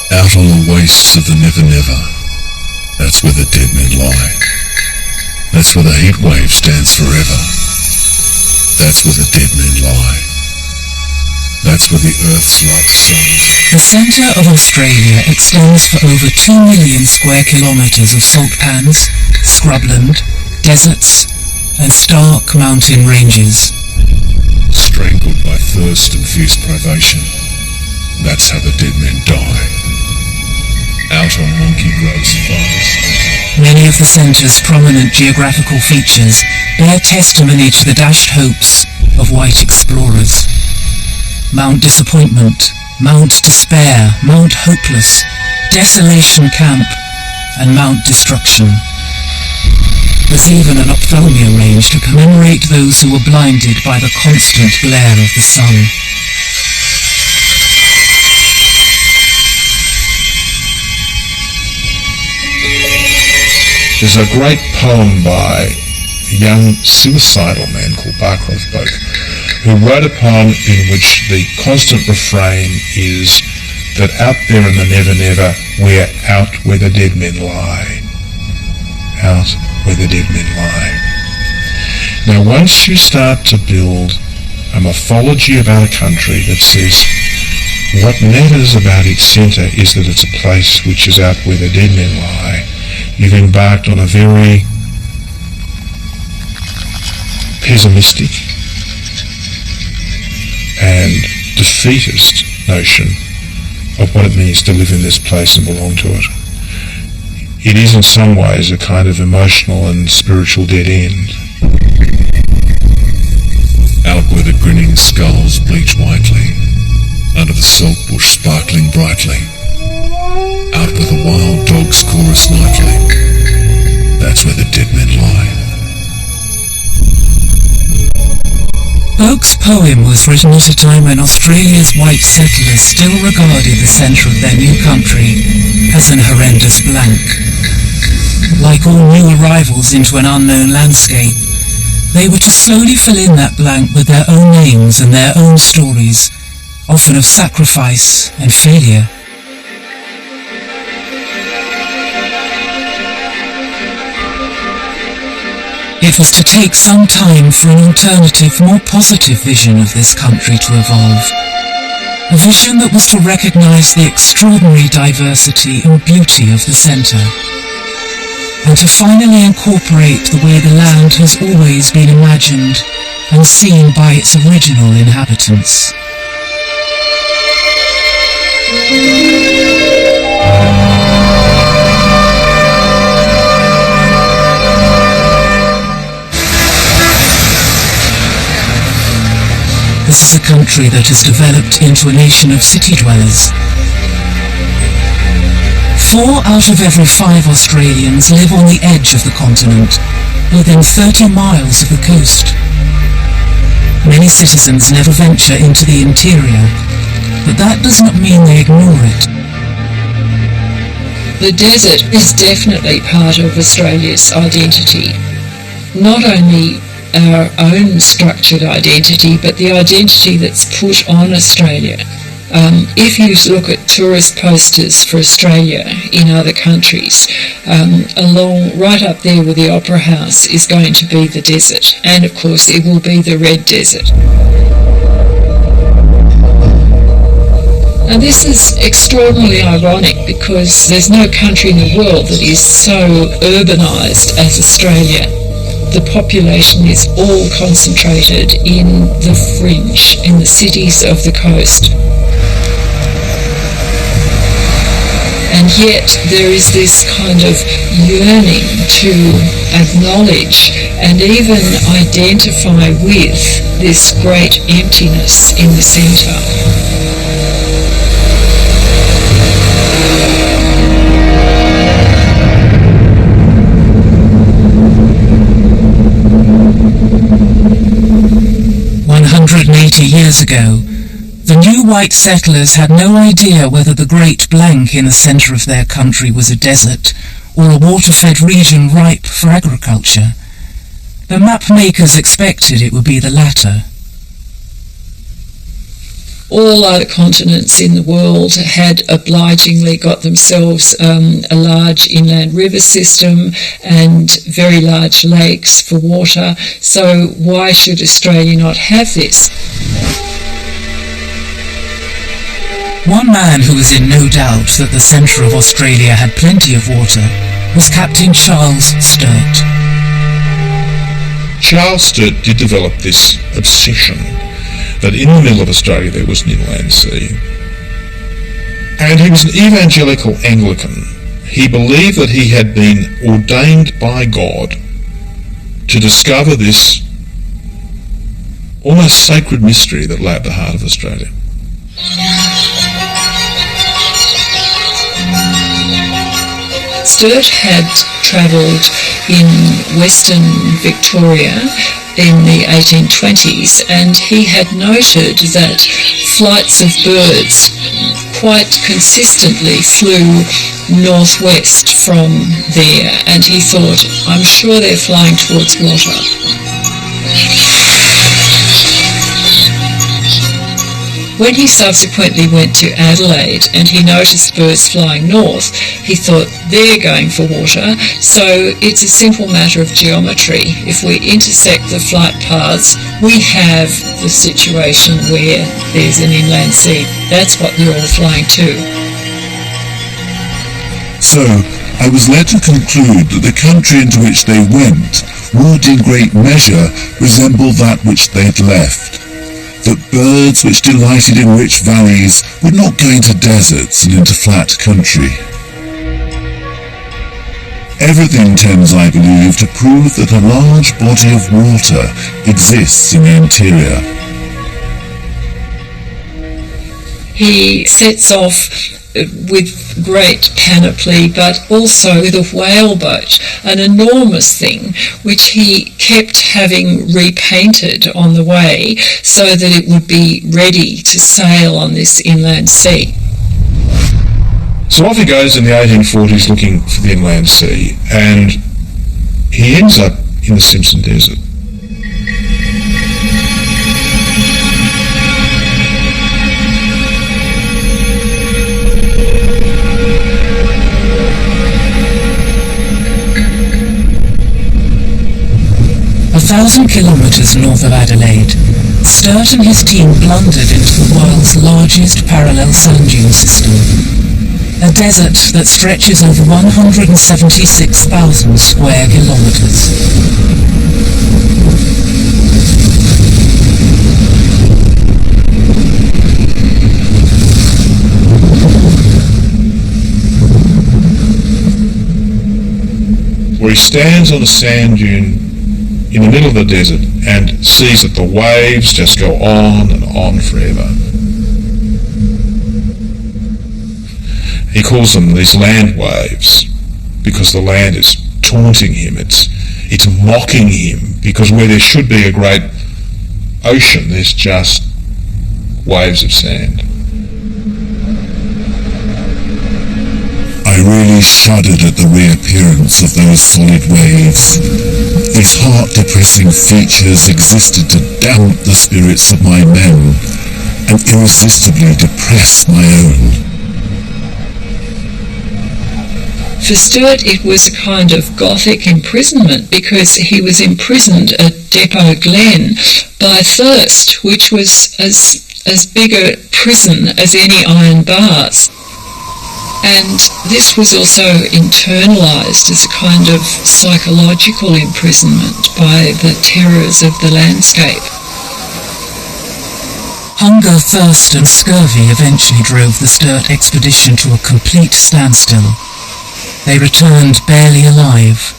Out on the wastes of the Never Never, that's where the dead men lie. That's where the heat wave stands forever. That's where the dead men lie. That's where the Earth's love song. The centre of Australia extends for over 2 million square kilometres of salt pans, scrubland, deserts, and stark mountain ranges. Strangled by thirst and fierce privation, that's how the dead men die. Out on Monkey Grove's forest. Many of the centre's prominent geographical features bear testimony to the dashed hopes of white explorers. Mount Disappointment, Mount Despair, Mount Hopeless, Desolation Camp, and Mount Destruction. There's even an ophthalmia range to commemorate those who were blinded by the constant glare of the sun. There's a great poem by a young suicidal man called Barclay Boak, who wrote a poem in which the constant refrain is that out there in the Never Never, we're out where the dead men lie. Out where the dead men lie. Now once you start to build a mythology about a country that says what matters about its centre is that it's a place which is out where the dead men lie, you've embarked on a very pessimistic and defeatist notion of what it means to live in this place and belong to it. It is in some ways a kind of emotional and spiritual dead end. Out where the grinning skulls bleach whitely, under the salt bush sparkling brightly, out where the wild dogs chorus nightly, that's where the dead men lie. Boak's poem was written at a time when Australia's white settlers still regarded the centre of their new country as an horrendous blank. Like all new arrivals into an unknown landscape, they were to slowly fill in that blank with their own names and their own stories, often of sacrifice and failure. It was to take some time for an alternative, more positive vision of this country to evolve. A vision that was to recognise the extraordinary diversity and beauty of the centre, and to finally incorporate the way the land has always been imagined and seen by its original inhabitants. This is a country that has developed into a nation of city dwellers. 4 out of every 5 Australians live on the edge of the continent, within 30 miles of the coast. Many citizens never venture into the interior, but that does not mean they ignore it. The desert is definitely part of Australia's identity. Not only our own structured identity, but the identity that's put on Australia. If you look at tourist posters for Australia in other countries, along right up there with the Opera House is going to be the desert, and of course it will be the Red Desert. And this is extraordinarily ironic because there's no country in the world that is so urbanised as Australia. The population is all concentrated in the fringe, in the cities of the coast. And yet there is this kind of yearning to acknowledge and even identify with this great emptiness in the centre. 180 years ago, the new white settlers had no idea whether the great blank in the centre of their country was a desert or a water-fed region ripe for agriculture. The map makers expected it would be the latter. All other continents in the world had obligingly got themselves a large inland river system and very large lakes for water, so why should Australia not have this? One man who was in no doubt that the centre of Australia had plenty of water was Captain Charles Sturt. Charles Sturt did develop this obsession that in the middle of Australia there was an inland sea. And he was an evangelical Anglican. He believed that he had been ordained by God to discover this almost sacred mystery that lay at the heart of Australia. Sturt had travelled in Western Victoria in the 1820s, and he had noted that flights of birds quite consistently flew northwest from there, and he thought, I'm sure they're flying towards water. When he subsequently went to Adelaide and he noticed birds flying north, he thought they're going for water, so it's a simple matter of geometry. If we intersect the flight paths, we have the situation where there's an inland sea. That's what they're all flying to. So, I was led to conclude that the country into which they went would in great measure resemble that which they'd left. That birds which delighted in rich valleys would not go into deserts and into flat country. Everything tends, I believe, to prove that a large body of water exists in the interior. He sets off with great panoply, but also with a whale boat, an enormous thing, which he kept having repainted on the way so that it would be ready to sail on this inland sea. So off he goes in the 1840s looking for the inland sea, and he ends up in the Simpson Desert. A 1,000 kilometres north of Adelaide, Sturt and his team blundered into the world's largest parallel sand dune system. A desert that stretches over 176,000 square kilometres. Where he stands on a sand dune in the middle of the desert and sees that the waves just go on and on forever. He calls them these land waves because the land is taunting him, it's mocking him, because where there should be a great ocean, there's just waves of sand. I really shuddered at the reappearance of those solid waves. These heart-depressing features existed to damp the spirits of my men and irresistibly depress my own. For Sturt, it was a kind of Gothic imprisonment, because he was imprisoned at Depot Glen by thirst, which was as big a prison as any iron bars. And this was also internalised as a kind of psychological imprisonment by the terrors of the landscape. Hunger, thirst and scurvy eventually drove the Sturt expedition to a complete standstill. They returned barely alive.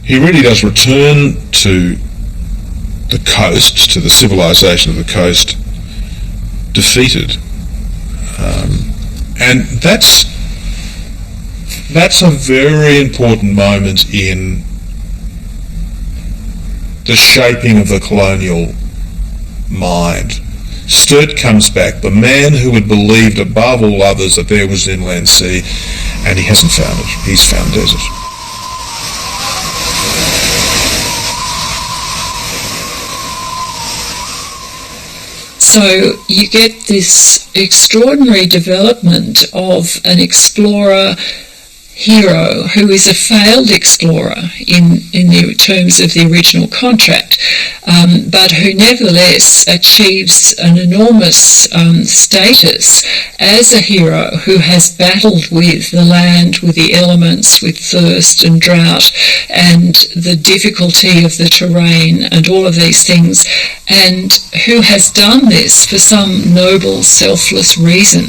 He really does return to the coast, to the civilization of the coast, defeated. And that's a very important moment in the shaping of the colonial mind. Sturt comes back, the man who had believed above all others that there was an inland sea, and he hasn't found it. He's found desert. So you get this extraordinary development of an explorer hero who is a failed explorer in the terms of the original contract, but who nevertheless achieves an enormous status as a hero who has battled with the land, with the elements, with thirst and drought and the difficulty of the terrain and all of these things, and who has done this for some noble, selfless reason.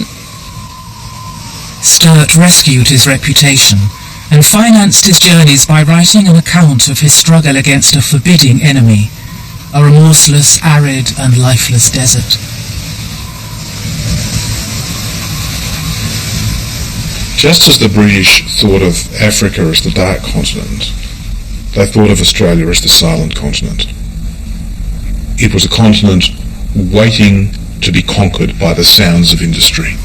Sturt rescued his reputation and financed his journeys by writing an account of his struggle against a forbidding enemy, a remorseless, arid and lifeless desert. Just as the British thought of Africa as the dark continent, they thought of Australia as the silent continent. It was a continent waiting to be conquered by the sounds of industry.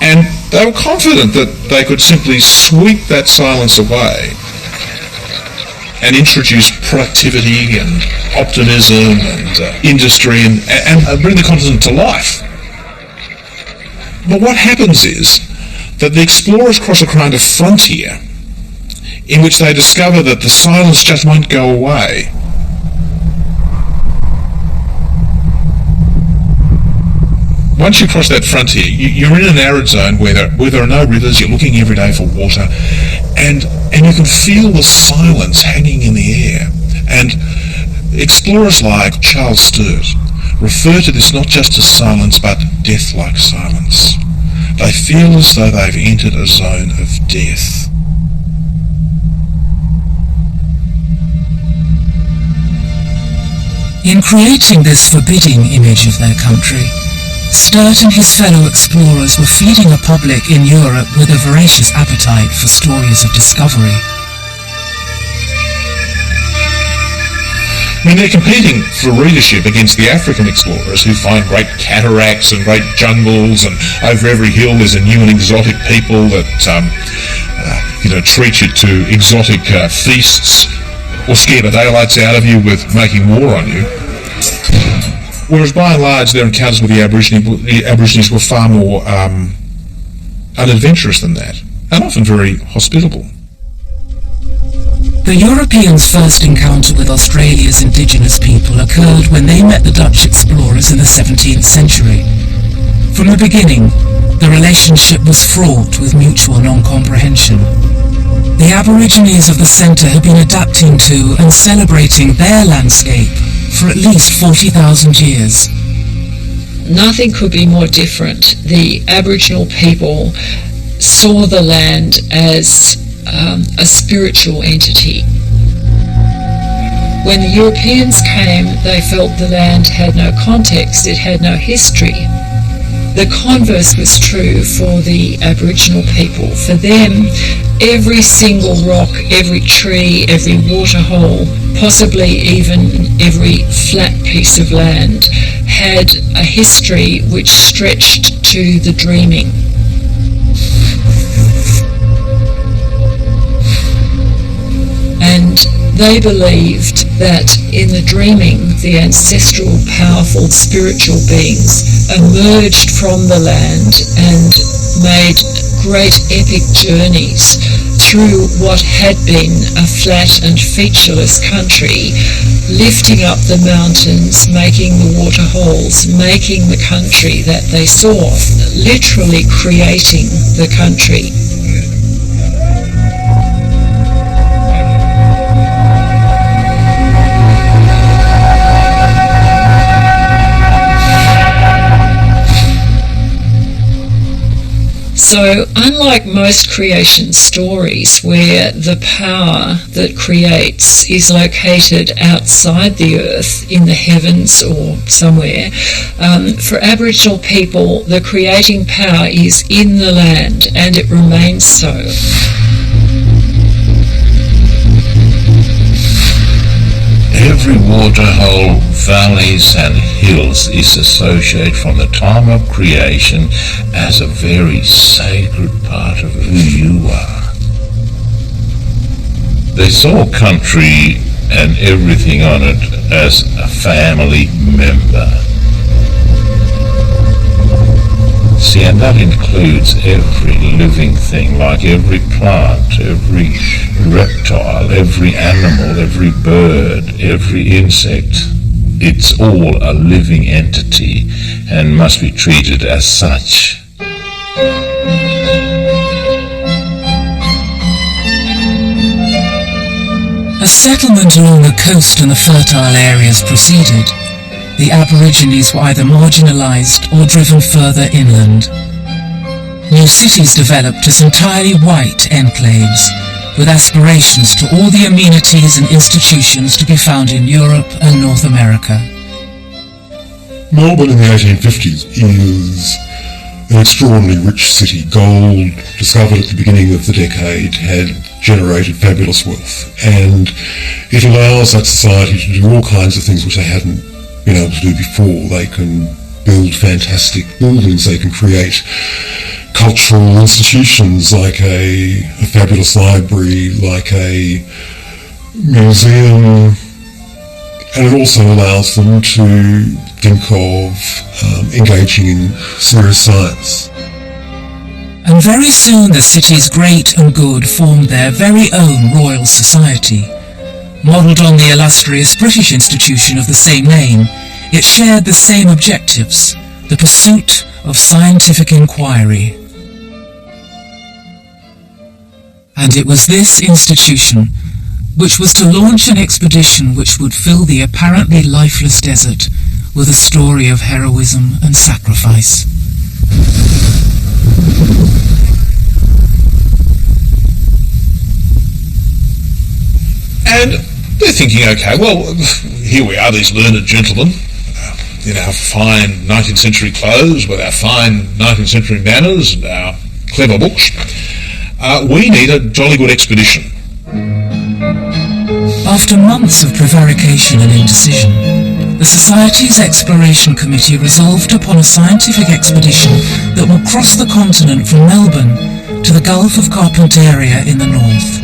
And they were confident that they could simply sweep that silence away and introduce productivity and optimism and industry and bring the continent to life. But what happens is that the explorers cross a kind of frontier in which they discover that the silence just won't go away. Once you cross that frontier, you're in an arid zone where there are no rivers, you're looking every day for water, and you can feel the silence hanging in the air. And explorers like Charles Sturt refer to this not just as silence, but death-like silence. They feel as though they've entered a zone of death. In creating this forbidding image of their country, Sturt and his fellow explorers were feeding a public in Europe with a voracious appetite for stories of discovery. I mean, they're competing for readership against the African explorers who find great cataracts and great jungles, and over every hill there's a new and exotic people that, treat you to exotic feasts or scare the daylights out of you with making war on you. Whereas by and large their encounters with the Aborigines were far more unadventurous than that, and often very hospitable. The Europeans' first encounter with Australia's indigenous people occurred when they met the Dutch explorers in the 17th century. From the beginning, the relationship was fraught with mutual non-comprehension. The Aborigines of the centre had been adapting to and celebrating their landscape for at least 40,000 years. Nothing could be more different. The Aboriginal people saw the land as a spiritual entity. When the Europeans came, they felt the land had no context, it had no history. The converse was true for the Aboriginal people. For them, every single rock, every tree, every waterhole, possibly even every flat piece of land, had a history which stretched to the dreaming. And they believed that in the dreaming, the ancestral, powerful, spiritual beings emerged from the land and made great epic journeys through what had been a flat and featureless country, lifting up the mountains, making the waterholes, making the country that they saw, literally creating the country. So, unlike most creation stories where the power that creates is located outside the earth, in the heavens or somewhere, for Aboriginal people the creating power is in the land, and it remains so. Every waterhole, valleys and hills is associated from the time of creation as a very sacred part of who you are. They saw country and everything on it as a family member. See, and that includes every living thing, like every plant, every reptile, every animal, every bird, every insect. It's all a living entity and must be treated as such. As settlement along the coast and the fertile areas proceeded, the Aborigines were either marginalised or driven further inland. New cities developed as entirely white enclaves, with aspirations to all the amenities and institutions to be found in Europe and North America. Melbourne in the 1850s is an extraordinarily rich city. Gold, discovered at the beginning of the decade, had generated fabulous wealth, and it allows that society to do all kinds of things which they hadn't been able to do before. They can build fantastic buildings, they can create cultural institutions like a fabulous library, like a museum, and it also allows them to think of engaging in serious science. And very soon the city's great and good formed their very own Royal Society. Modelled on the illustrious British institution of the same name, it shared the same objectives, the pursuit of scientific inquiry. And it was this institution which was to launch an expedition which would fill the apparently lifeless desert with a story of heroism and sacrifice. And they're thinking, okay, well, here we are, these learned gentlemen, in our fine 19th century clothes, with our fine 19th century manners and our clever books. We need a jolly good expedition. After months of prevarication and indecision, the Society's Exploration Committee resolved upon a scientific expedition that will cross the continent from Melbourne to the Gulf of Carpentaria in the north.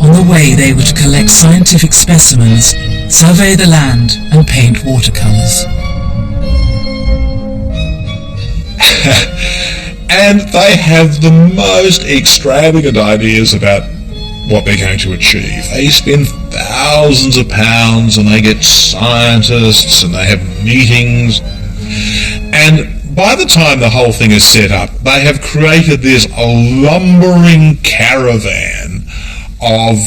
On the way, they were to collect scientific specimens, survey the land, and paint watercolours. And they have the most extravagant ideas about what they're going to achieve. They spend thousands of pounds and they get scientists and they have meetings. And by the time the whole thing is set up, they have created this lumbering caravan of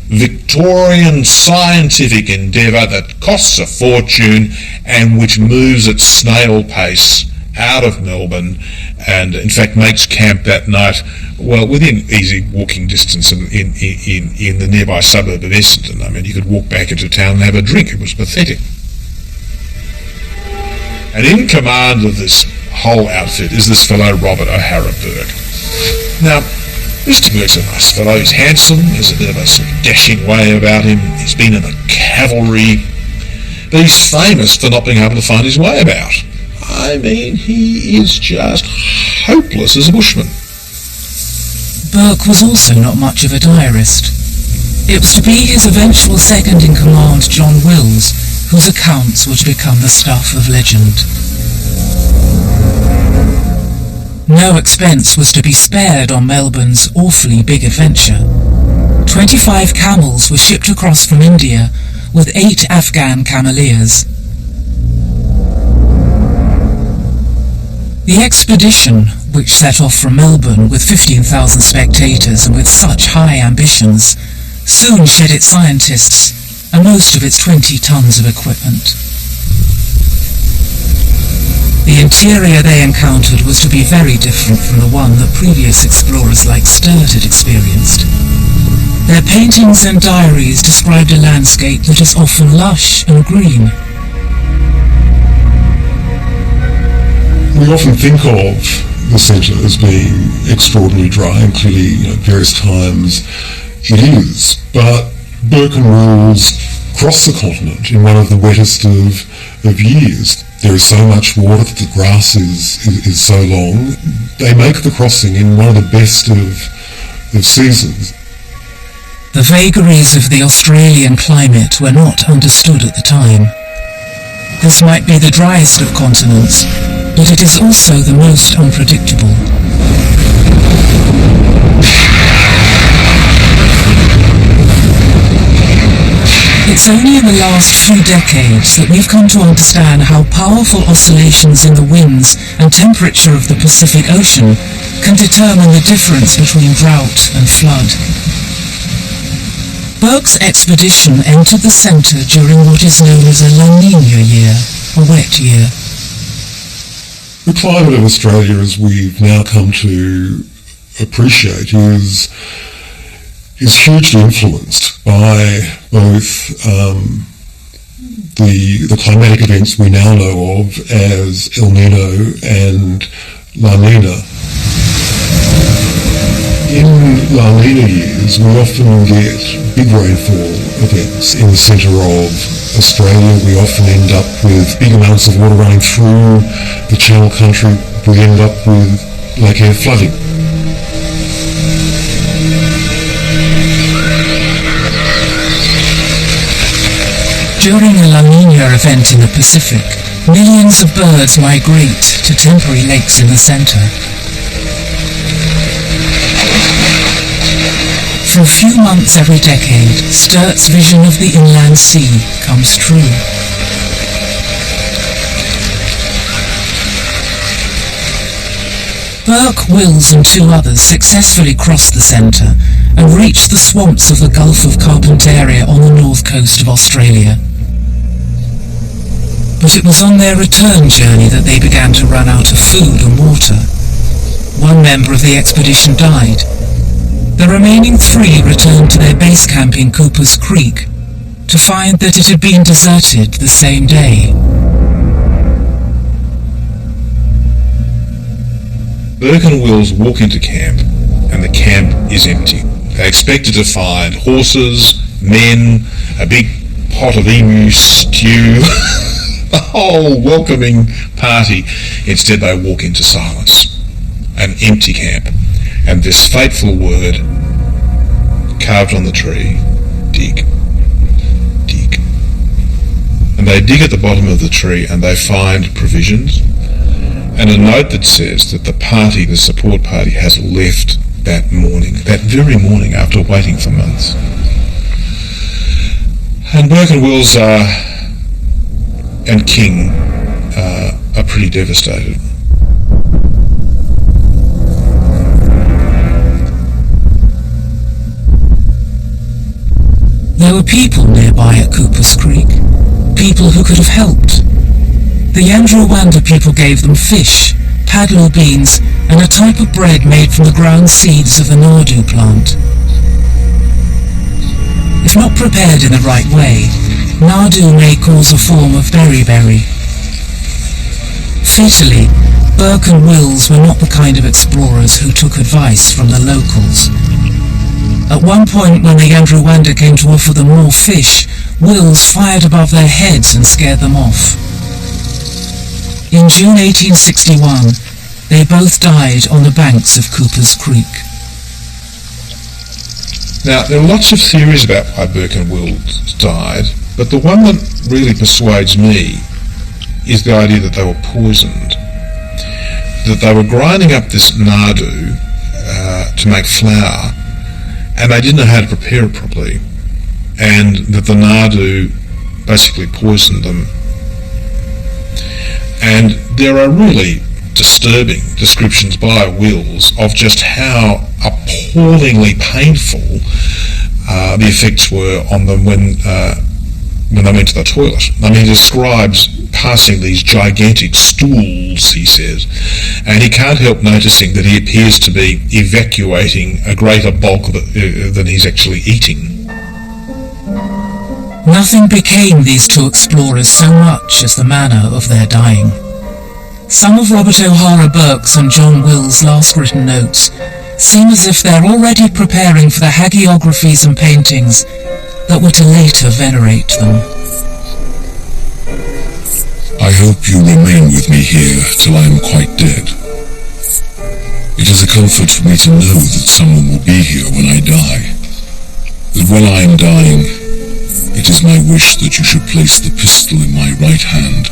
Victorian scientific endeavour that costs a fortune and which moves at snail pace out of Melbourne and in fact makes camp that night, well, within easy walking distance in the nearby suburb of Essendon. I mean, you could walk back into town and have a drink. It was pathetic. And in command of this whole outfit is this fellow Robert O'Hara Burke. Now, Mr. Burke's a nice fellow. He's handsome. There's a bit of a sort of dashing way about him. He's been in the cavalry. But he's famous for not being able to find his way about. I mean, he is just hopeless as a bushman. Burke was also not much of a diarist. It was to be his eventual second-in-command, John Wills, whose accounts were to become the stuff of legend. No expense was to be spared on Melbourne's awfully big adventure. 25 camels were shipped across from India, with 8 Afghan cameleers. The expedition, which set off from Melbourne with 15,000 spectators and with such high ambitions, soon shed its scientists and most of its 20 tons of equipment. The interior they encountered was to be very different from the one that previous explorers like Sturt had experienced. Their paintings and diaries described a landscape that is often lush and green. We often think of the centre as being extraordinarily dry, and clearly, at various times it is. But Burke and Wills cross the continent in one of the wettest of years. There is so much water that the grass is so long. They make the crossing in one of the best of seasons. The vagaries of the Australian climate were not understood at the time. This might be the driest of continents, but it is also the most unpredictable. It's only in the last few decades that we've come to understand how powerful oscillations in the winds and temperature of the Pacific Ocean can determine the difference between drought and flood. Burke's expedition entered the centre during what is known as a La Nina year, a wet year. The climate of Australia, as we've now come to appreciate, is hugely influenced by both the climatic events we now know of as El Nino and La Nina. In La Nina years, we often get big rainfall events in the centre of Australia. We often end up with big amounts of water running through the Channel Country. We end up with Lake Eyre flooding. During a La Nina event in the Pacific, millions of birds migrate to temporary lakes in the centre. For a few months every decade, Sturt's vision of the inland sea comes true. Burke, Wills and two others successfully crossed the centre and reached the swamps of the Gulf of Carpentaria on the north coast of Australia. But it was on their return journey that they began to run out of food and water. One member of the expedition died. The remaining three returned to their base camp in Coopers Creek to find that it had been deserted the same day. Burke and Wills walk into camp, and the camp is empty. They expected to find horses, men, a big pot of emu stew, a whole welcoming party. Instead, they walk into silence, an empty camp, and this fateful word carved on the tree: dig, dig. And they dig at the bottom of the tree, and they find provisions, and a note that says that the party, the support party, has left that morning, that very morning, after waiting for months. And Burke and Wills and King are pretty devastated. There were people nearby at Coopers Creek, people who could have helped. The Yandrawanda people gave them fish, padlu beans, and a type of bread made from the ground seeds of the nardoo plant. If not prepared in the right way, nardoo may cause a form of beriberi. Fatally, Burke and Wills were not the kind of explorers who took advice from the locals. At one point, when the Yandrawanda came to offer them more fish, Wills fired above their heads and scared them off. In June 1861, they both died on the banks of Coopers Creek. Now, there are lots of theories about why Burke and Wills died, but the one that really persuades me is the idea that they were poisoned. That they were grinding up this nardoo to make flour, and they didn't know how to prepare it properly, and that the nardoo basically poisoned them. And there are really disturbing descriptions by Wills of just how appallingly painful the effects were on them when they went to the toilet. I mean, he describes passing these gigantic stools, he says, and he can't help noticing that he appears to be evacuating a greater bulk than he's actually eating. Nothing became these two explorers so much as the manner of their dying. Some of Robert O'Hara Burke's and John Wills' last written notes seem as if they're already preparing for the hagiographies and paintings that were to later venerate them. I hope you remain with me here till I am quite dead. It is a comfort for me to know that someone will be here when I die. that when I am dying, it is my wish that you should place the pistol in my right hand,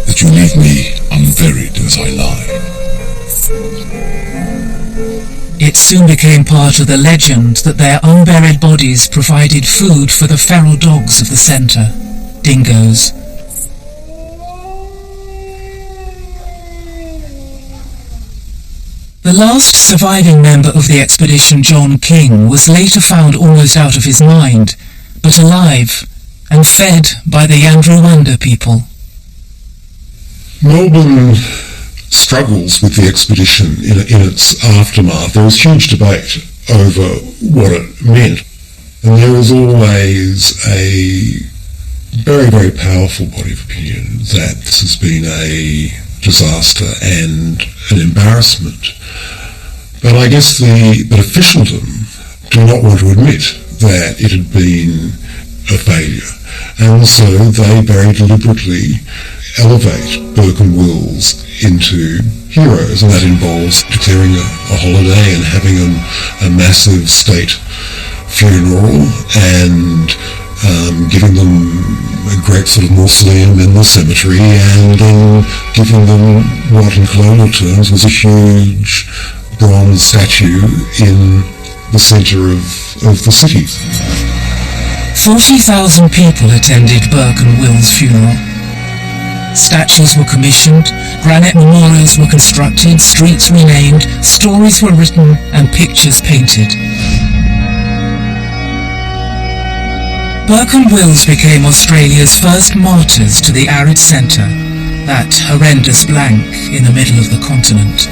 that you leave me unburied as I lie. It soon became part of the legend that their unburied bodies provided food for the feral dogs of the centre, dingoes. The last surviving member of the expedition, John King, was later found almost out of his mind, but alive and fed by the Yandrawanda people. Melbourne struggles with the expedition in its aftermath. There was huge debate over what it meant, and there was always a very, very powerful body of opinion that this has been a disaster and an embarrassment. But I guess but officialdom do not want to admit that it had been a failure, and so they very deliberately elevate Burke and Wills into heroes, and that involves declaring a holiday and having a massive state funeral and giving them a great sort of mausoleum in the cemetery, and then giving them what in colonial terms was a huge bronze statue in the centre of the city. 40,000 people attended Burke and Wills' funeral. Statues were commissioned, granite memorials were constructed, streets renamed, stories were written, and pictures painted. Burke and Wills became Australia's first martyrs to the arid centre, that horrendous blank in the middle of the continent.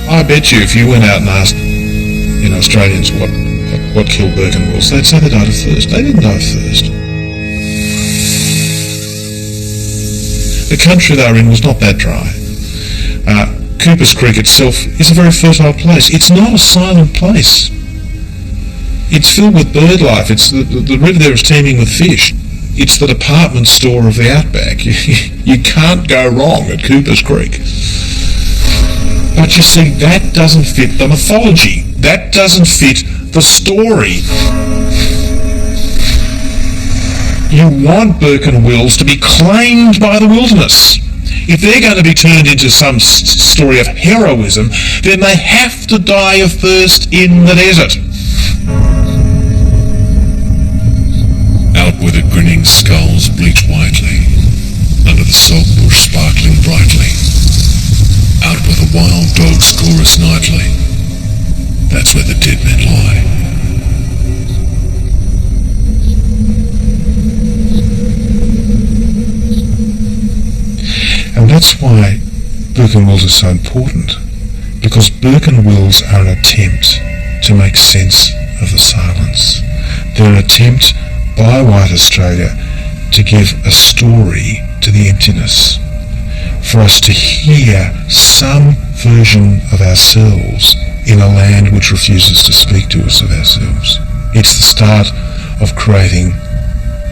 I bet you if you went out and asked Australians what killed Burke and Wills, they'd say they died of thirst. They didn't die of thirst. The country they were in was not that dry. Coopers Creek itself is a very fertile place. It's not a silent place. It's filled with bird life. The river there is teeming with fish. It's the department store of the outback. You can't go wrong at Coopers Creek. But you see, that doesn't fit the mythology. That doesn't fit the story. You want Burke and Wills to be claimed by the wilderness. If they're going to be turned into some story of heroism, then they have to die of thirst in the desert. Out where the grinning skulls bleach whitely, under the saltbush sparkling brightly, out where the wild dogs chorus nightly, that's where the dead men lie. And that's why Burke and Wills is so important, because Burke and Wills are an attempt to make sense of the silence. They're an attempt by white Australia to give a story to the emptiness, for us to hear some version of ourselves in a land which refuses to speak to us of ourselves. It's the start of creating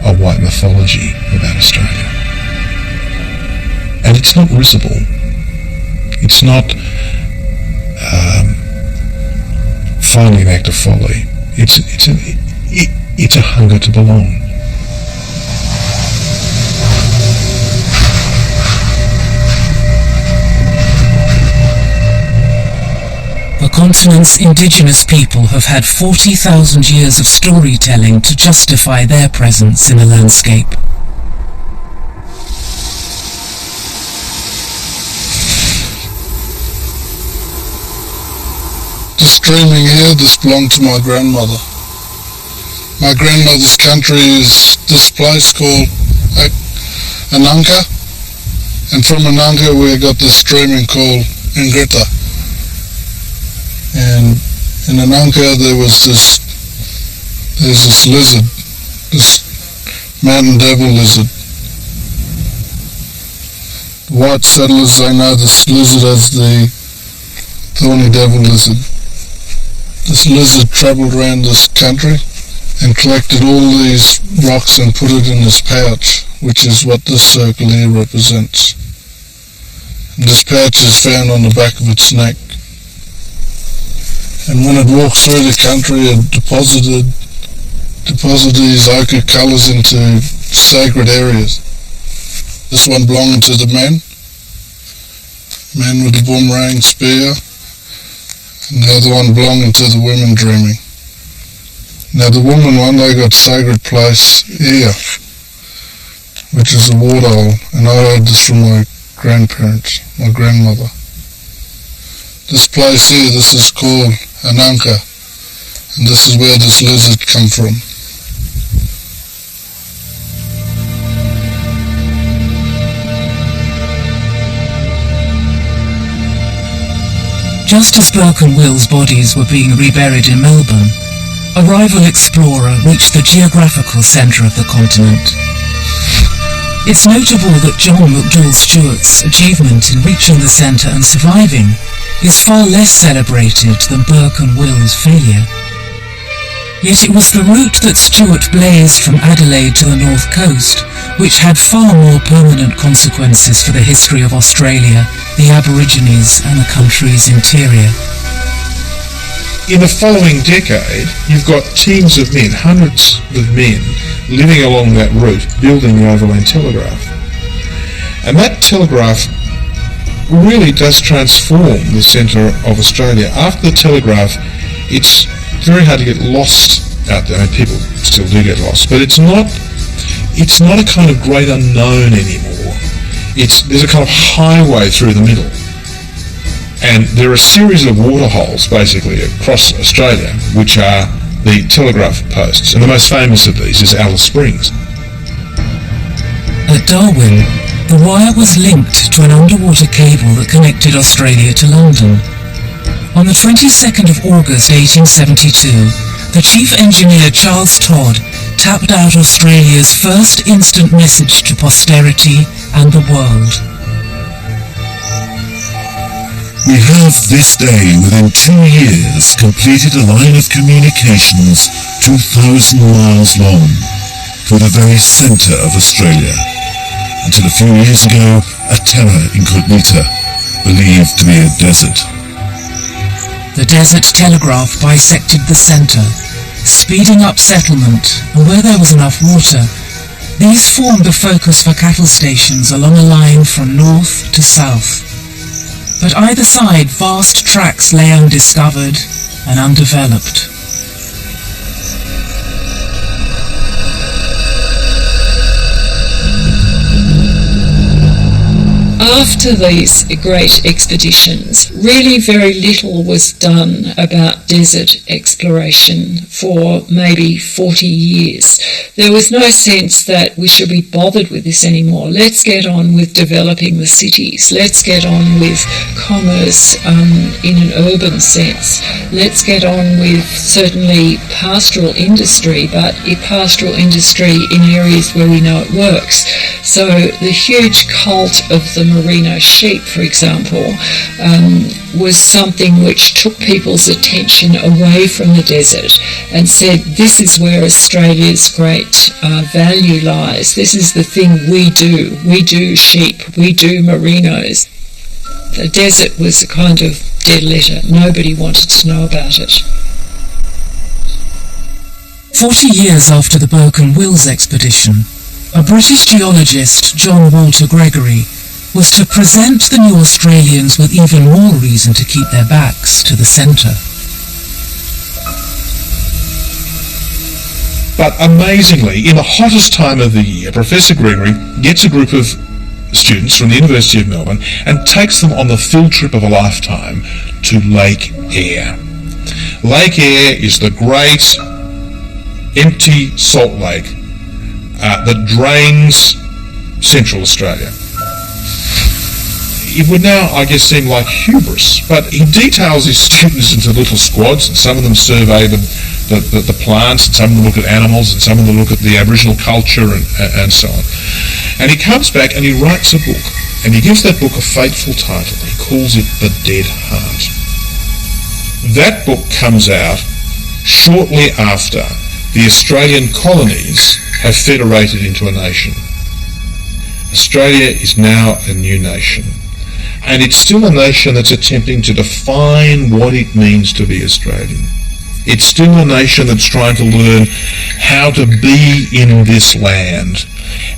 a white mythology about Australia. And it's not risible. It's not finally an act of folly. It's a hunger to belong. The continent's indigenous people have had 40,000 years of storytelling to justify their presence in the landscape. This dreaming here, this belonged to my grandmother. My grandmother's country is this place called Ananka, and from Ananka we got this streaming called Ingrita. And in Ananka there's this lizard, this mountain devil lizard. The white settlers, they know this lizard as the thorny devil lizard. This lizard travelled around this country and collected all these rocks and put it in this pouch, which is what this circle here represents. And this pouch is found on the back of its neck. And when it walked through the country, it deposited these ochre colours into sacred areas. This one belonging to the man with the boomerang spear, and the other one belonging to the women dreaming. Now the woman one, they got sacred place here, which is a waterhole, and I heard this from my grandparents, my grandmother. This place here, this is called Ananka, and this is where this lizard come from. Just as Burke and Will's bodies were being reburied in Melbourne, a rival explorer reached the geographical centre of the continent. It's notable that John McDowell Stuart's achievement in reaching the centre and surviving is far less celebrated than Burke and Will's failure. Yet it was the route that Stuart blazed from Adelaide to the north coast which had far more permanent consequences for the history of Australia, the Aborigines and the country's interior. In the following decade, you've got teams of men, hundreds of men, living along that route, building the overland telegraph. And that telegraph really does transform the centre of Australia. After the telegraph, it's very hard to get lost out there. I mean, people still do get lost, but it's not a kind of great unknown anymore. There's a kind of highway through the middle. And there are a series of waterholes, basically, across Australia, which are the telegraph posts. And the most famous of these is Alice Springs. At Darwin, the wire was linked to an underwater cable that connected Australia to London. On the 22nd of August 1872, the chief engineer Charles Todd tapped out Australia's first instant message to posterity and the world. We have this day, within 2 years, completed a line of communications 2,000 miles long for the very centre of Australia, until a few years ago a terra incognita, believed to be a desert. The desert telegraph bisected the centre, speeding up settlement, and where there was enough water, these formed the focus for cattle stations along a line from north to south. But either side, vast tracts lay undiscovered and undeveloped. After these great expeditions, really very little was done about desert exploration for maybe 40 years. There was no sense that we should be bothered with this anymore. Let's get on with developing the cities. Let's get on with commerce in an urban sense. Let's get on with certainly pastoral industry, but pastoral industry in areas where we know it works. So the huge cult of the merino sheep, for example, was something which took people's attention away from the desert and said, this is where Australia's great value lies. This is the thing we do. We do sheep. We do merinos. The desert was a kind of dead letter. Nobody wanted to know about it. 40 years after the Burke and Wills expedition, a British geologist, John Walter Gregory, was to present the new Australians with even more reason to keep their backs to the centre. But amazingly, in the hottest time of the year, Professor Gregory gets a group of students from the University of Melbourne and takes them on the field trip of a lifetime to Lake Eyre. Lake Eyre is the great empty salt lake that drains Central Australia. It would now, I guess, seem like hubris, but he details his students into little squads, and some of them survey the plants, and some of them look at animals, and some of them look at the Aboriginal culture, and so on. And he comes back and he writes a book, and he gives that book a fateful title. He calls it The Dead Heart. That book comes out shortly after the Australian colonies have federated into a nation. Australia is now a new nation. And it's still a nation that's attempting to define what it means to be Australian. It's still a nation that's trying to learn how to be in this land.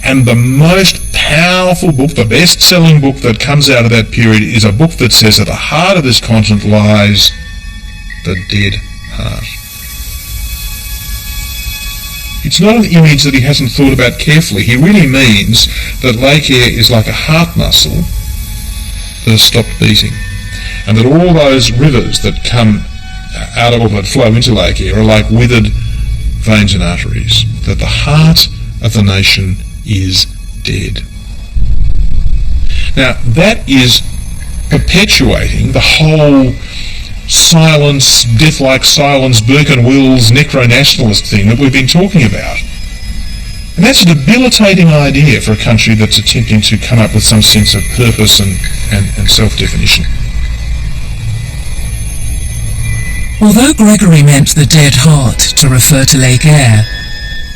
And the most powerful book, the best-selling book that comes out of that period is a book that says at the heart of this continent lies the dead heart. It's not an image that he hasn't thought about carefully. He really means that Lake Eyre is like a heart muscle that has stopped beating, and that all those rivers that come out of, or that flow into Lake Eyre, are like withered veins and arteries, that the heart of the nation is dead. Now, that is perpetuating the whole silence, death-like silence, Burke and Wills necro-nationalist thing that we've been talking about. And that's a debilitating idea for a country that's attempting to come up with some sense of purpose and self-definition. Although Gregory meant the dead heart to refer to Lake Eyre,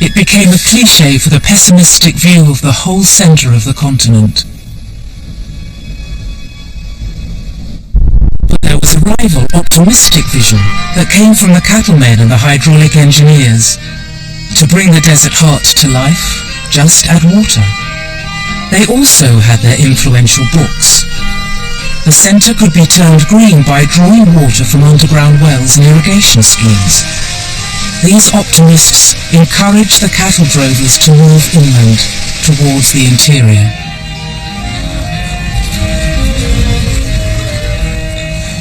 it became a cliché for the pessimistic view of the whole centre of the continent. But there was a rival optimistic vision that came from the cattlemen and the hydraulic engineers. To bring the desert heart to life, just add water. They also had their influential books. The centre could be turned green by drawing water from underground wells and irrigation schemes. These optimists encouraged the cattle drovers to move inland towards the interior.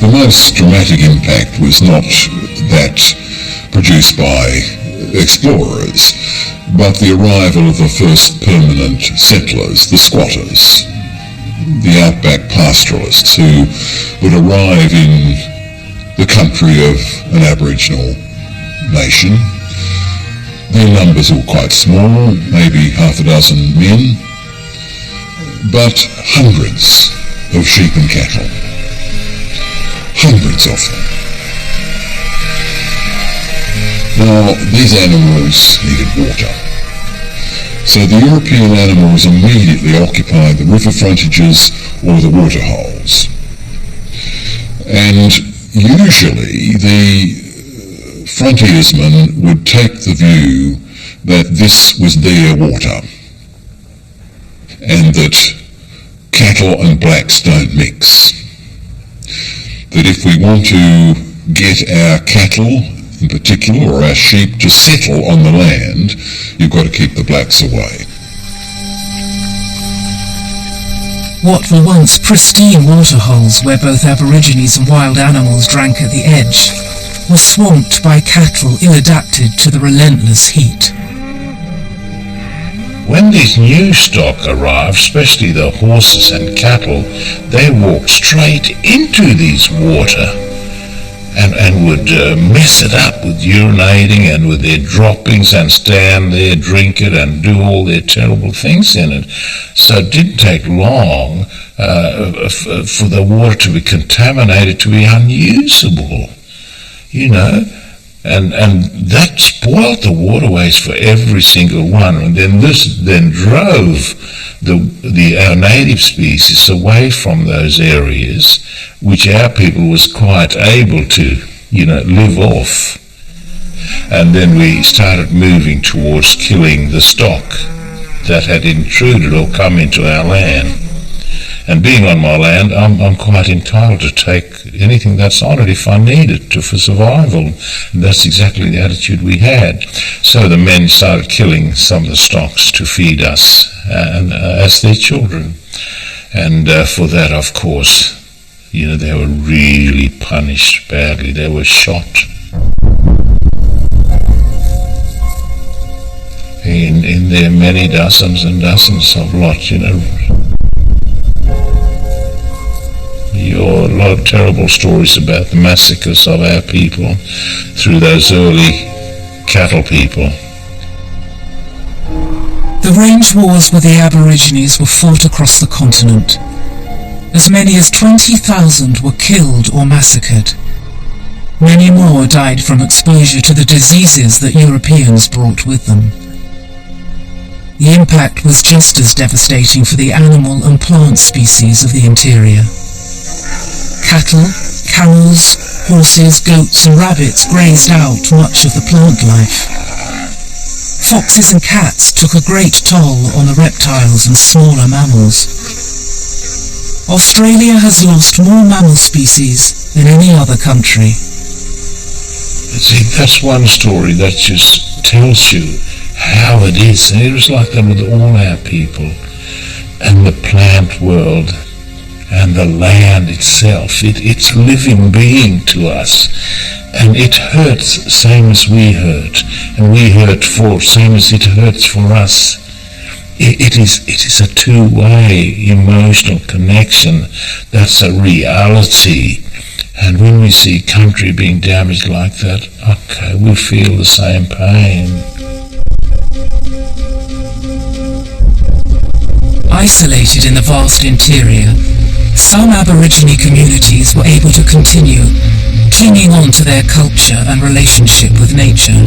The most dramatic impact was not that produced by explorers, but the arrival of the first permanent settlers, the squatters, the outback pastoralists who would arrive in the country of an Aboriginal nation. Their numbers were quite small, maybe half a dozen men, but hundreds of sheep and cattle. Hundreds of them. Now, these animals needed water. So the European animals immediately occupied the river frontages or the waterholes. And usually the frontiersmen would take the view that this was their water and that cattle and blacks don't mix. That if we want to get our cattle in particular, or our sheep, to settle on the land, you've got to keep the blacks away. What were once pristine waterholes where both Aborigines and wild animals drank at the edge were swamped by cattle ill-adapted to the relentless heat. When this new stock arrived, especially the horses and cattle, they walked straight into this water and would mess it up with urinating and with their droppings and stand there, drink it and do all their terrible things in it. So it didn't take long for the water to be contaminated, to be unusable, you know. And that spoiled the waterways for every single one. And then this then drove our native species away from those areas, which our people was quite able to, live off. And then we started moving towards killing the stock that had intruded or come into our land. And being on my land, I'm quite entitled to take anything that's on it if I need it for survival. And that's exactly the attitude we had. So the men started killing some of the stocks to feed us as their children. And for that, of course, they were really punished badly. They were shot. In their many dozens and dozens of lots, a lot of terrible stories about the massacres of our people through those early cattle people. The range wars with the Aborigines were fought across the continent. As many as 20,000 were killed or massacred. Many more died from exposure to the diseases that Europeans brought with them. The impact was just as devastating for the animal and plant species of the interior. Cattle, camels, horses, goats and rabbits grazed out much of the plant life. Foxes and cats took a great toll on the reptiles and smaller mammals. Australia has lost more mammal species than any other country. See, that's one story that just tells you how it is. And it was like that with all our people and the plant world and the land itself. It's living being to us. And it hurts same as we hurt. And we hurt for same as it hurts for us. It is a two-way emotional connection. That's a reality. And when we see country being damaged like that, okay, we feel the same pain. Isolated in the vast interior, some Aborigine communities were able to continue clinging on to their culture and relationship with nature.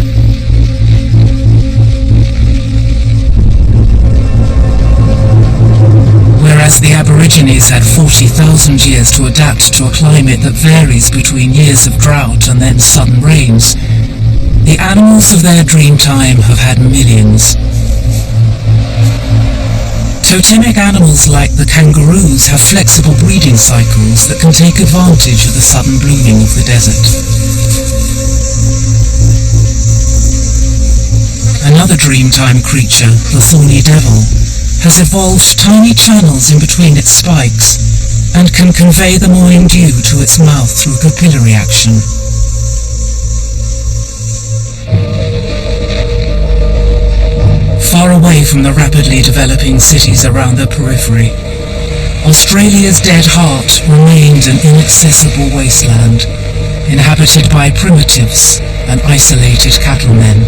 Whereas the Aborigines had 40,000 years to adapt to a climate that varies between years of drought and then sudden rains, the animals of their dream time have had millions. Totemic animals like the kangaroos have flexible breeding cycles that can take advantage of the sudden blooming of the desert. Another dreamtime creature, the thorny devil, has evolved tiny channels in between its spikes and can convey the morning dew to its mouth through capillary action. Far away from the rapidly developing cities around the periphery, Australia's dead heart remained an inaccessible wasteland, inhabited by primitives and isolated cattlemen.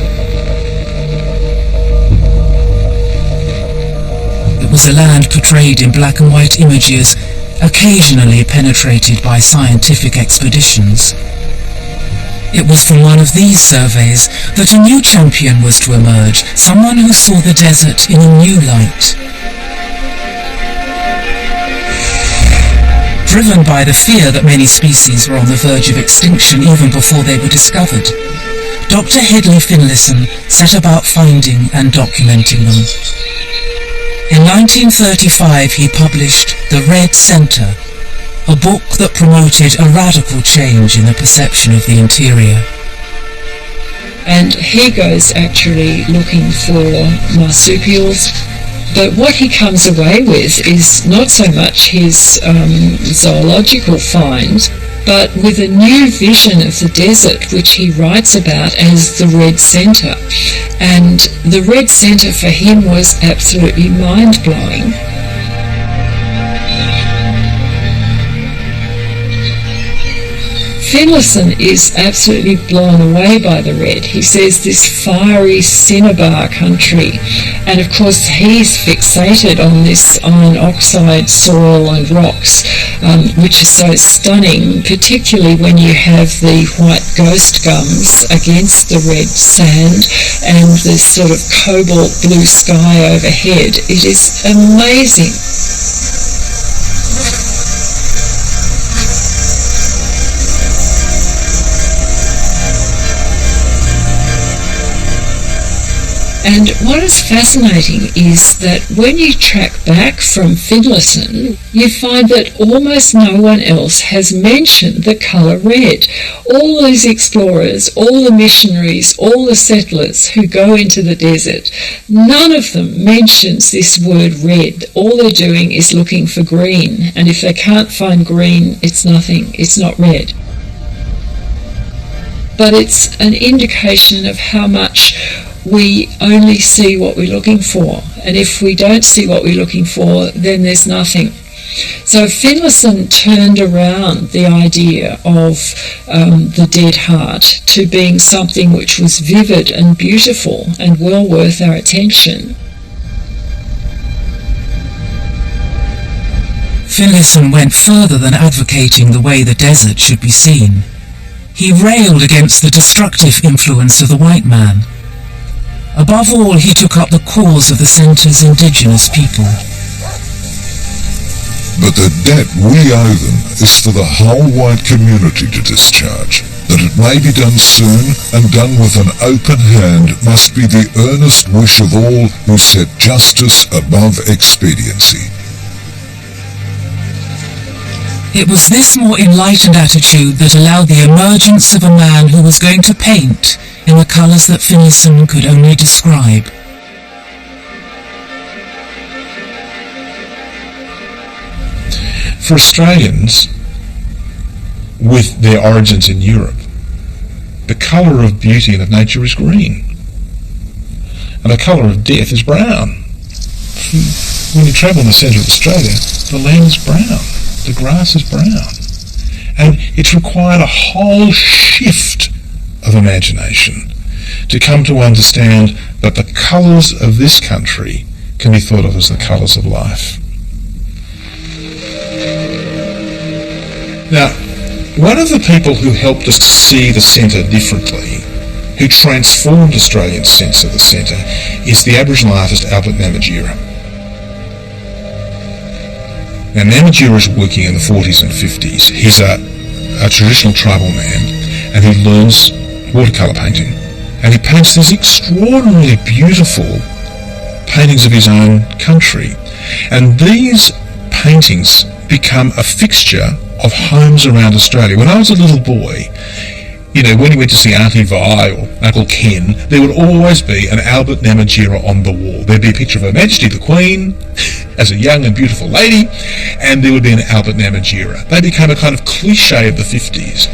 It was a land portrayed in black and white images, occasionally penetrated by scientific expeditions. It was from one of these surveys that a new champion was to emerge, someone who saw the desert in a new light. Driven by the fear that many species were on the verge of extinction even before they were discovered, Dr. Hedley Finlayson set about finding and documenting them. In 1935 he published The Red Centre, a book that promoted a radical change in the perception of the interior. And he goes actually looking for marsupials, but what he comes away with is not so much his zoological find, but with a new vision of the desert, which he writes about as the Red Centre. And the Red Centre for him was absolutely mind-blowing. Finlayson is absolutely blown away by the red. He says this fiery cinnabar country, and of course he's fixated on this iron oxide soil and rocks, which is so stunning, particularly when you have the white ghost gums against the red sand and this sort of cobalt blue sky overhead. It is amazing. And what is fascinating is that when you track back from Finlayson, you find that almost no one else has mentioned the colour red. All these explorers, all the missionaries, all the settlers who go into the desert, none of them mentions this word red. All they're doing is looking for green, and if they can't find green, it's nothing, it's not red. But it's an indication of how much we only see what we're looking for, and if we don't see what we're looking for, then there's nothing. So Finlayson turned around the idea of the dead heart to being something which was vivid and beautiful and well worth our attention. Finlayson went further than advocating the way the desert should be seen. He railed against the destructive influence of the white man. Above all, he took up the cause of the centre's indigenous people. But the debt we owe them is for the whole white community to discharge. That it may be done soon and done with an open hand must be the earnest wish of all who set justice above expediency. It was this more enlightened attitude that allowed the emergence of a man who was going to paint in the colours that Finlayson could only describe. For Australians, with their origins in Europe, the colour of beauty and of nature is green, and the colour of death is brown. When you travel in the centre of Australia, the land is brown, the grass is brown, and it's required a whole shift of imagination to come to understand that the colours of this country can be thought of as the colours of life. Now, one of the people who helped us see the centre differently, who transformed Australians' sense of the centre, is the Aboriginal artist Albert Namatjira. Now, Namatjira is working in the 40s and 50s. He's a traditional tribal man, and he learns watercolour painting. And he paints these extraordinarily beautiful paintings of his own country. And these paintings become a fixture of homes around Australia. When I was a little boy, when you went to see Auntie Vi or Uncle Ken, there would always be an Albert Namatjira on the wall. There'd be a picture of Her Majesty the Queen as a young and beautiful lady, and there would be an Albert Namatjira. They became a kind of cliche of the 50s.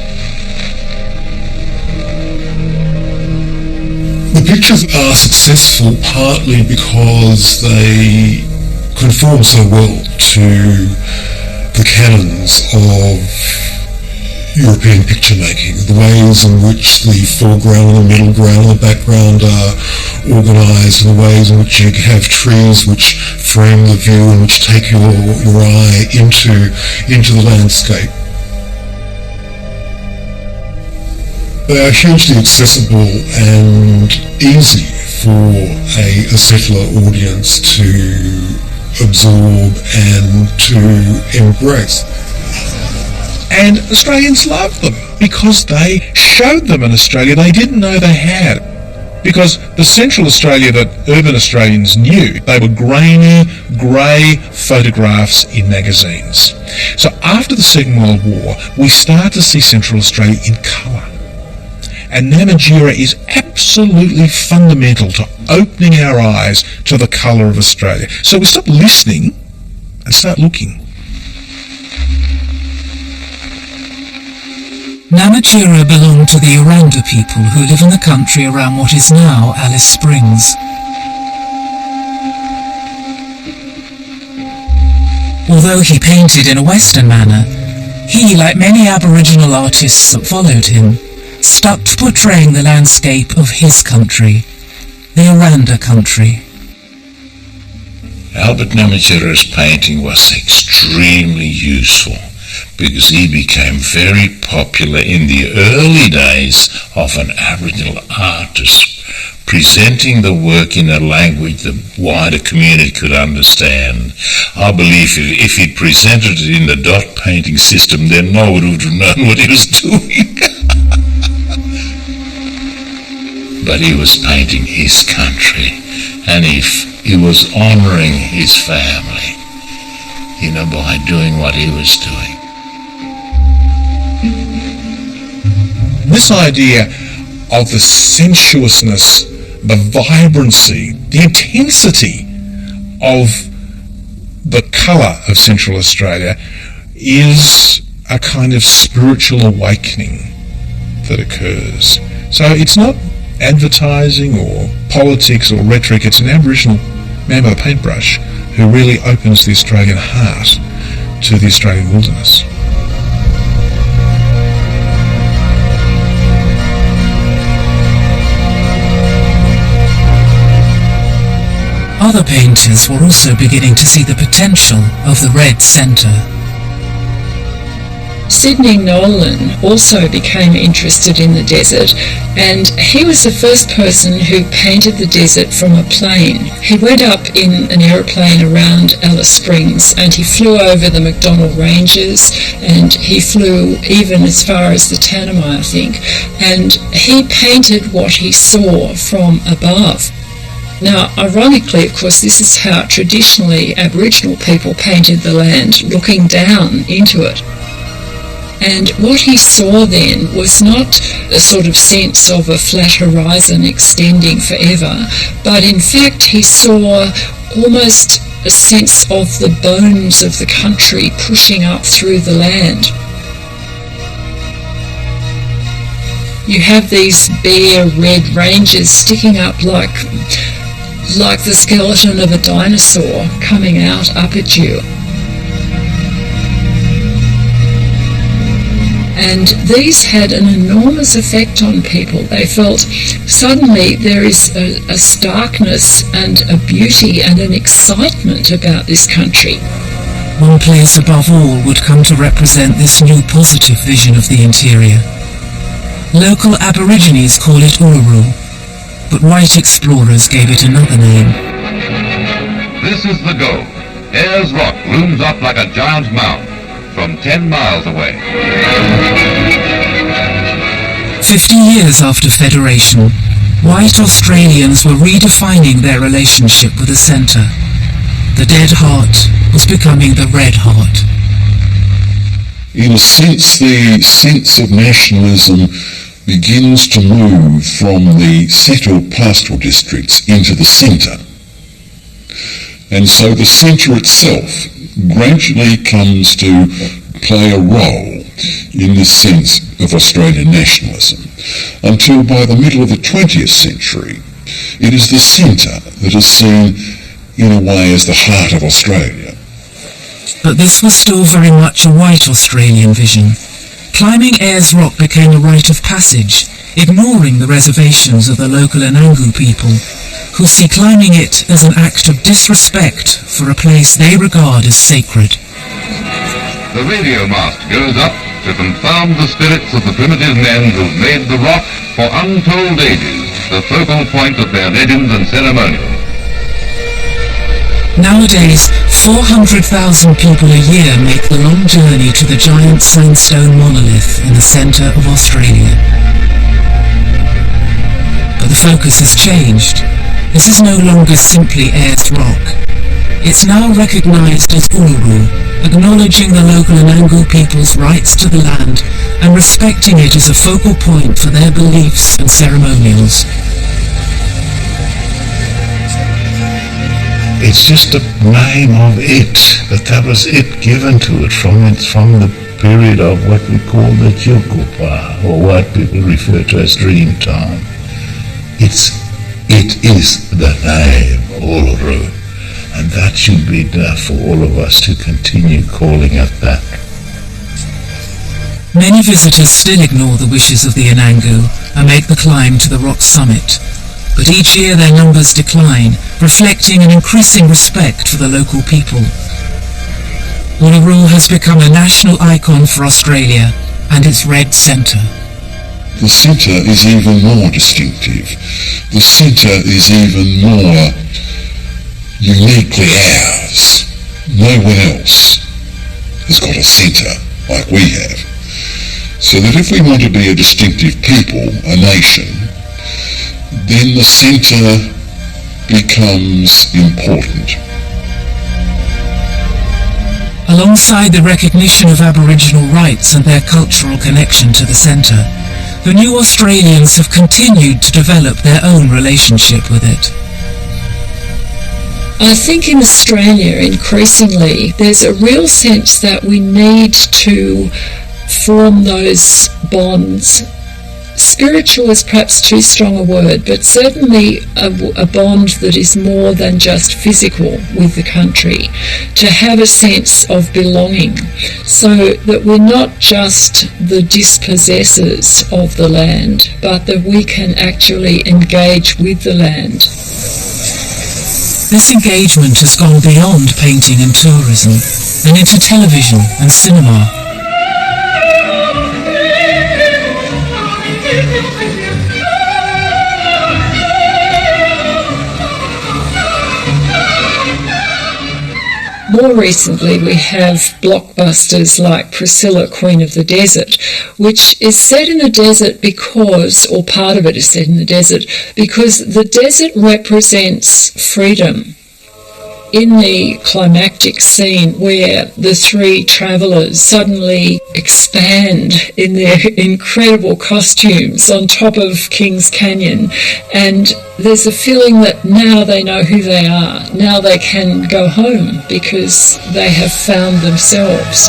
The pictures are successful partly because they conform so well to the canons of European picture making, the ways in which the foreground and the middle ground and the background are organised, and the ways in which you have trees which frame the view and which take your eye into the landscape. They are hugely accessible and easy for a settler audience to absorb and to embrace. And Australians loved them because they showed them an Australia they didn't know they had. Because the Central Australia that urban Australians knew, they were grainy, grey photographs in magazines. So after the Second World War, we start to see Central Australia in colour. And Namatjira is absolutely fundamental to opening our eyes to the colour of Australia. So we stop listening and start looking. Namatjira belonged to the Oranda people who live in the country around what is now Alice Springs. Although he painted in a Western manner, he, like many Aboriginal artists that followed him, stuck to portraying the landscape of his country, the Oranda country. Albert Namatjira's painting was extremely useful because he became very popular in the early days of an Aboriginal artist, presenting the work in a language the wider community could understand. I believe if he'd presented it in the dot painting system, then no one would have known what he was doing. But he was painting his country, and he was honouring his family, by doing what he was doing. This idea of the sensuousness, the vibrancy, the intensity of the colour of Central Australia is a kind of spiritual awakening that occurs. So it's not advertising or politics or rhetoric, it's an Aboriginal man with a paintbrush who really opens the Australian heart to the Australian wilderness. Other painters were also beginning to see the potential of the red centre. Sidney Nolan also became interested in the desert, and he was the first person who painted the desert from a plane. He went up in an aeroplane around Alice Springs, and he flew over the McDonnell Ranges, and he flew even as far as the Tanami, I think, and he painted what he saw from above. Now, ironically, of course, this is how traditionally Aboriginal people painted the land, looking down into it. And what he saw then was not a sort of sense of a flat horizon extending forever, but in fact he saw almost a sense of the bones of the country pushing up through the land. You have these bare red ranges sticking up like the skeleton of a dinosaur coming out up at you. And these had an enormous effect on people. They felt suddenly there is a starkness and a beauty and an excitement about this country. One place above all would come to represent this new positive vision of the interior. Local Aborigines call it Uluru, but white explorers gave it another name. This is the goal. Ayers Rock looms up like a giant mound from 10 miles away. 50 years after Federation, white Australians were redefining their relationship with the centre. The dead heart was becoming the red heart. In a sense, the sense of nationalism begins to move from the settled pastoral districts into the centre. And so the centre itself gradually comes to play a role in this sense of Australian nationalism, until by the middle of the 20th century, it is the centre that is seen in a way as the heart of Australia. But this was still very much a white Australian vision. Climbing Ayers Rock became a rite of passage, ignoring the reservations of the local Anangu people, who see climbing it as an act of disrespect for a place they regard as sacred. The radio mast goes up to confound the spirits of the primitive men who've made the rock for untold ages the focal point of their legends and ceremonials. Nowadays, 400,000 people a year make the long journey to the giant sandstone monolith in the centre of Australia. But the focus has changed. This is no longer simply Ayers Rock. It's now recognised as Uluru, acknowledging the local Anangu people's rights to the land and respecting it as a focal point for their beliefs and ceremonials. It's just the name of it, but that was it given to it from the period of what we call the Chukupa, or what people refer to as Dreamtime. It is the name Uluru, and that should be enough for all of us to continue calling it that. Many visitors still ignore the wishes of the Anangu and make the climb to the rock summit. But each year their numbers decline, reflecting an increasing respect for the local people. Uluru has become a national icon for Australia and its red centre. The centre is even more distinctive. The centre is even more uniquely ours. No one else has got a centre like we have. So that if we want to be a distinctive people, a nation, then the centre becomes important. Alongside the recognition of Aboriginal rights and their cultural connection to the centre, the new Australians have continued to develop their own relationship with it. I think in Australia, increasingly, there's a real sense that we need to form those bonds. Spiritual is perhaps too strong a word, but certainly a bond that is more than just physical with the country, to have a sense of belonging, so that we're not just the dispossessors of the land, but that we can actually engage with the land. This engagement has gone beyond painting and tourism, and into television and cinema. More recently, we have blockbusters like Priscilla, Queen of the Desert, which is set in the desert because, or part of it is set in the desert, because the desert represents freedom. In the climactic scene where the three travellers suddenly expand in their incredible costumes on top of Kings Canyon, and there's a feeling that now they know who they are, now they can go home because they have found themselves.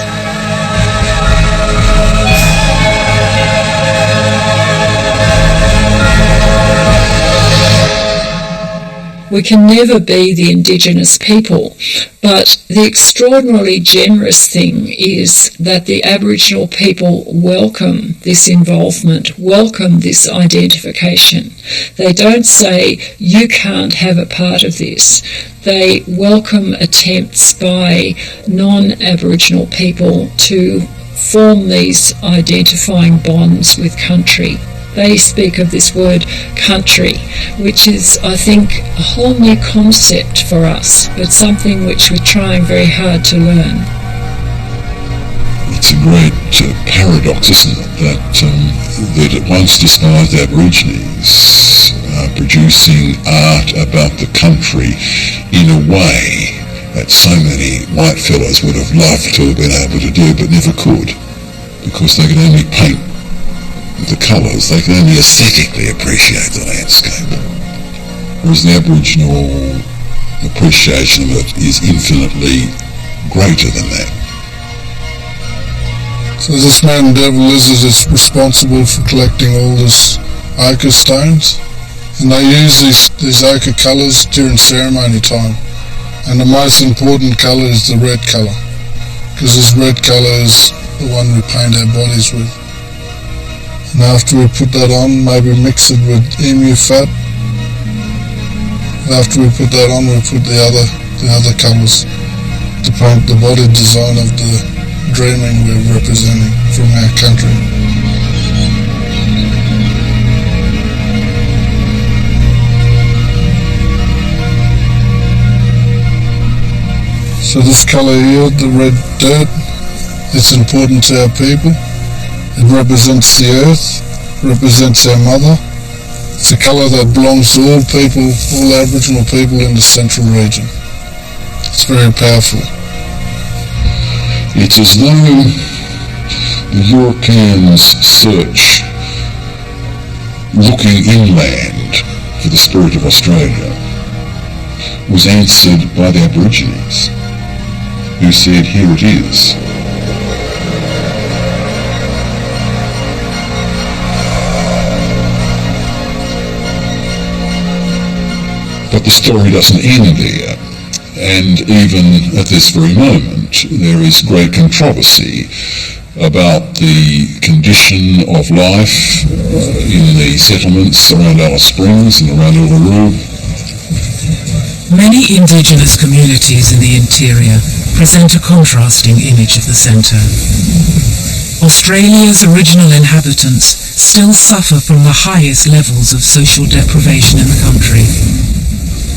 We can never be the Indigenous people, but the extraordinarily generous thing is that the Aboriginal people welcome this involvement, welcome this identification. They don't say, you can't have a part of this. They welcome attempts by non-Aboriginal people to form these identifying bonds with country. They speak of this word country, which is, I think, a whole new concept for us, but something which we're trying very hard to learn. It's a great paradox, isn't it, that it once despised Aborigines producing art about the country in a way that so many white fellows would have loved to have been able to do but never could, because they could only paint the colours, they can only aesthetically appreciate the landscape. Whereas the Aboriginal appreciation of it is infinitely greater than that. So this man Devil Lizard is responsible for collecting all these ochre stones, and they use these ochre colours during ceremony time, and the most important colour is the red colour, because this red colour is the one we paint our bodies with. And after we put that on, maybe mix it with emu fat. And after we put that on, we put the other colours to paint the body design of the dreaming we're representing from our country. So this colour here, the red dirt, it's important to our people. It represents the earth, represents our mother. It's a colour that belongs to all people, all Aboriginal people in the central region. It's very powerful. It's as though the Europeans' search, looking inland for the spirit of Australia, was answered by the Aborigines, who said, here it is. But the story doesn't end there, and even at this very moment there is great controversy about the condition of life in the settlements around Alice Springs and around Uluru. Many Indigenous communities in the interior present a contrasting image of the centre. Australia's original inhabitants still suffer from the highest levels of social deprivation in the country.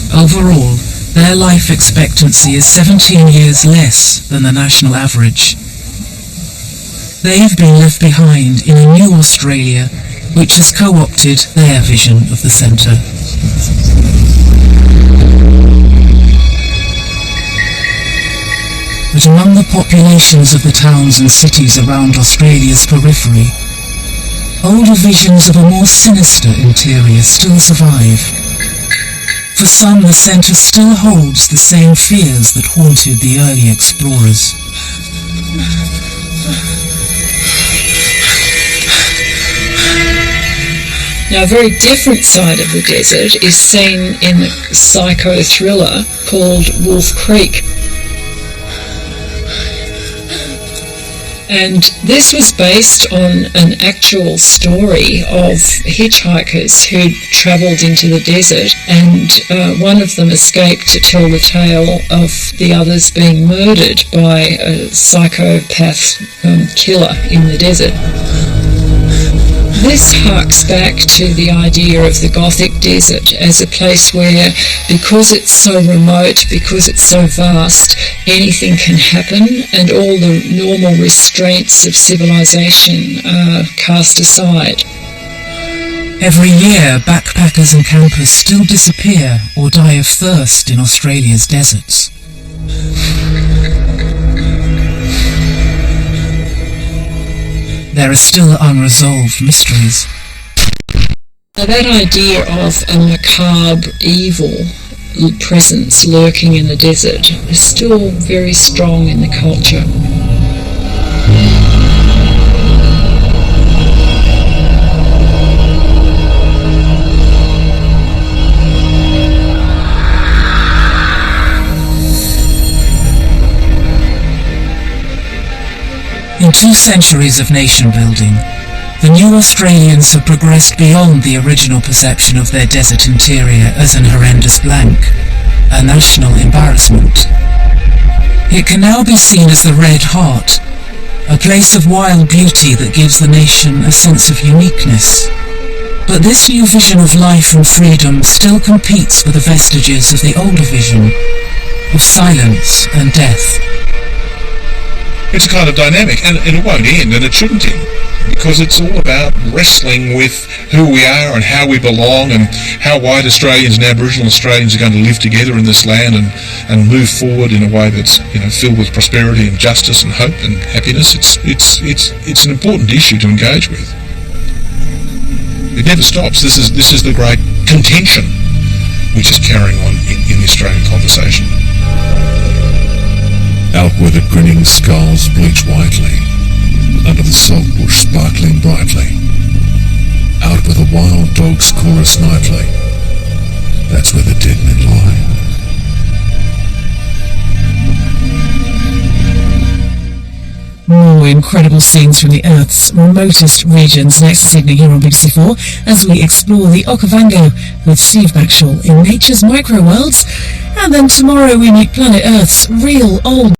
Overall, their life expectancy is 17 years less than the national average. They've been left behind in a new Australia which has co-opted their vision of the centre. But among the populations of the towns and cities around Australia's periphery, older visions of a more sinister interior still survive. For some, the centre still holds the same fears that haunted the early explorers. Now, a very different side of the desert is seen in the psycho-thriller called Wolf Creek. And this was based on an actual story of hitchhikers who'd travelled into the desert, and one of them escaped to tell the tale of the others being murdered by a psychopath killer in the desert. This harks back to the idea of the Gothic Desert as a place where, because it's so remote, because it's so vast, anything can happen and all the normal restraints of civilization are cast aside. Every year, backpackers and campers still disappear or die of thirst in Australia's deserts. There are still unresolved mysteries. That idea of a macabre, evil presence lurking in the desert is still very strong in the culture. In 2 centuries of nation building, the new Australians have progressed beyond the original perception of their desert interior as an horrendous blank, a national embarrassment. It can now be seen as the Red Heart, a place of wild beauty that gives the nation a sense of uniqueness. But this new vision of life and freedom still competes with the vestiges of the older vision of silence and death. It's a kind of dynamic, and it won't end, and it shouldn't end, because it's all about wrestling with who we are and how we belong and how white Australians and Aboriginal Australians are going to live together in this land and move forward in a way that's, you know, filled with prosperity and justice and hope and happiness. It's an important issue to engage with. It never stops. This is the great contention which is carrying on in the Australian conversation. Out where the grinning skulls bleach whitely, under the saltbush sparkling brightly, out where the wild dogs chorus nightly, that's where the dead men lie. More incredible scenes from the Earth's remotest regions next this evening here on BBC 4 as we explore the Okavango with Steve Backshall in Nature's Micro Worlds. And then tomorrow we meet Planet Earth's real old